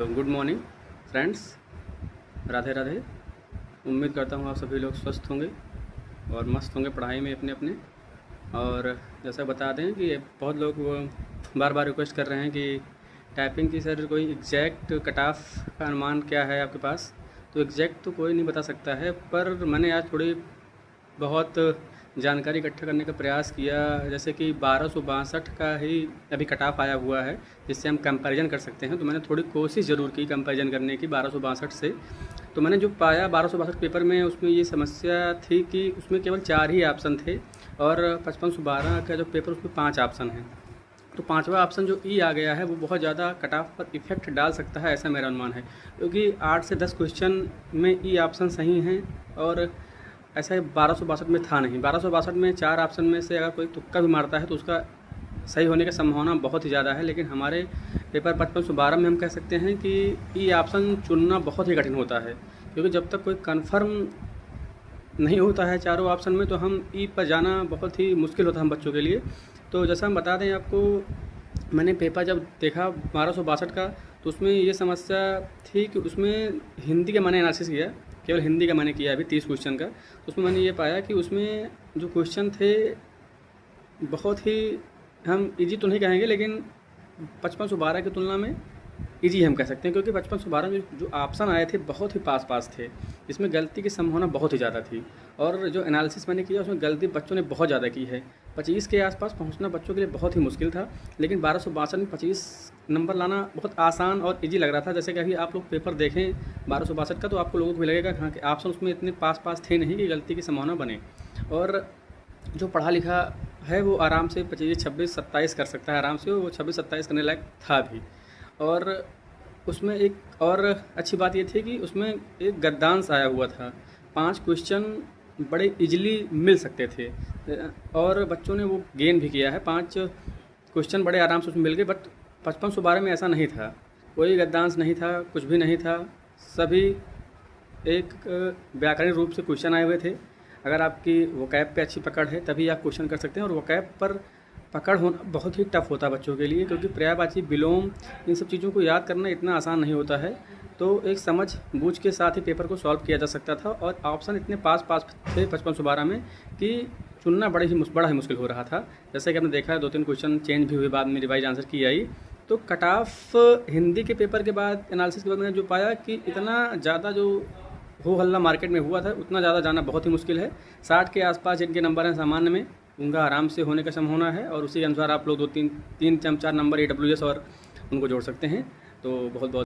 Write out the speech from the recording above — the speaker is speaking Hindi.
Good morning friends, Radhe Radhe. उम्मीद करता हूँ आप सभी लोग स्वस्थ होंगे और मस्त होंगे पढ़ाई में अपने अपने। और जैसा बता दें कि बहुत लोग वो बार बार रिक्वेस्ट कर रहे हैं कि टाइपिंग की सर कोई एग्जैक्ट कट ऑफ का अनुमान क्या है आपके पास। तो एग्जैक्ट तो कोई नहीं बता सकता है, पर मैंने आज थोड़ी बहुत जानकारी इकट्ठा करने का प्रयास किया। जैसे कि 1262 का ही अभी कट ऑफ आया हुआ है, जिससे हम कंपैरिजन कर सकते हैं। तो मैंने थोड़ी कोशिश ज़रूर की कंपैरिजन करने की 1262 से। तो मैंने जो पाया 1262 पेपर में, उसमें ये समस्या थी कि उसमें केवल 4 ही ऑप्शन थे और 5512 का जो पेपर उसमें 5 ऑप्शन हैं। तो पांचवा ऑप्शन जो ई आ गया है वो बहुत ज़्यादा कट ऑफ पर इफ़ेक्ट डाल सकता है, ऐसा मेरा अनुमान है। क्योंकि 8 से 10 क्वेश्चन में ई ऑप्शन सही हैं और ऐसा 1262 में था नहीं। 1262 में 4 ऑप्शन में से अगर कोई तुक्का भी मारता है तो उसका सही होने की संभावना बहुत ही ज़्यादा है। लेकिन हमारे पेपर 5512 में हम कह सकते हैं कि ई ऑप्शन चुनना बहुत ही कठिन होता है, क्योंकि जब तक कोई कन्फर्म नहीं होता है चारों ऑप्शन में तो हम ई पर जाना बहुत ही मुश्किल होता है हम बच्चों के लिए। तो जैसा हम बता दें आपको, मैंने पेपर जब देखा 1262 का तो उसमें ये समस्या थी कि उसमें हिंदी का मैंने एनालिसिस किया, केवल हिंदी का मैंने किया अभी 30 क्वेश्चन का। तो उसमें मैंने ये पाया कि उसमें जो क्वेश्चन थे बहुत ही, हम इजी तो नहीं कहेंगे लेकिन 5512 की तुलना में इजी हम कह सकते हैं, क्योंकि 5512 में जो ऑप्शन आए थे बहुत ही पास थे, जिसमें गलती की संभावना बहुत ही ज़्यादा थी। और जो एनालिसिस मैंने किया उसमें गलती बच्चों ने बहुत ज़्यादा की है। 25 के आसपास पहुंचना बच्चों के लिए बहुत ही मुश्किल था, लेकिन 1262 में 25 नंबर लाना बहुत आसान और इजी लग रहा था। जैसे कि अभी आप लोग पेपर देखें 1262 का तो आपको लोगों को भी लगेगा हाँ कि ऑप्शन उसमें इतने पास थे नहीं कि गलती की संभावना बने। और जो पढ़ा लिखा है वो आराम से 25, 26, 27 कर सकता है आराम से, वो 26, 27 करने लायक था भी। और उसमें एक और अच्छी बात ये थी कि उसमें एक गद्यांश आया हुआ था। 5 क्वेश्चन बड़े इजीली मिल सकते थे और बच्चों ने वो गेन भी किया है। 5 क्वेश्चन बड़े आराम से उसमें मिल गए। बट 5512 में ऐसा नहीं था, कोई गद्यांश नहीं था, कुछ भी नहीं था। सभी एक व्याकरणिक रूप से क्वेश्चन आए हुए थे। अगर आपकी वोकैब पे अच्छी पकड़ है तभी आप क्वेश्चन कर सकते हैं, और वोकैब पर पकड़ होना बहुत ही टफ होता है बच्चों के लिए, क्योंकि पर्यायवाची, विलोम, इन सब चीज़ों को याद करना इतना आसान नहीं होता है। तो एक समझ बूझ के साथ ही पेपर को सॉल्व किया जा सकता था। और ऑप्शन इतने पास थे 5512 में कि चुनना बड़ा ही मुश्किल हो रहा था। जैसे कि आपने देखा 2-3 क्वेश्चन चेंज भी हुए, बाद में रिवाइज आंसर की आई। तो कट ऑफ हिंदी के पेपर के बाद, एनालिसिस के बाद मैंने जो पाया कि इतना ज़्यादा जो हो हल्ला मार्केट में हुआ था उतना ज़्यादा जाना बहुत ही मुश्किल है। 60 के आसपास जिनके नंबर हैं सामान्य में, उनका आराम से होने का संभावना है। और उसी के अनुसार आप लोग 2-3 4 नंबर AWS और उनको जोड़ सकते हैं। तो बहुत बहुत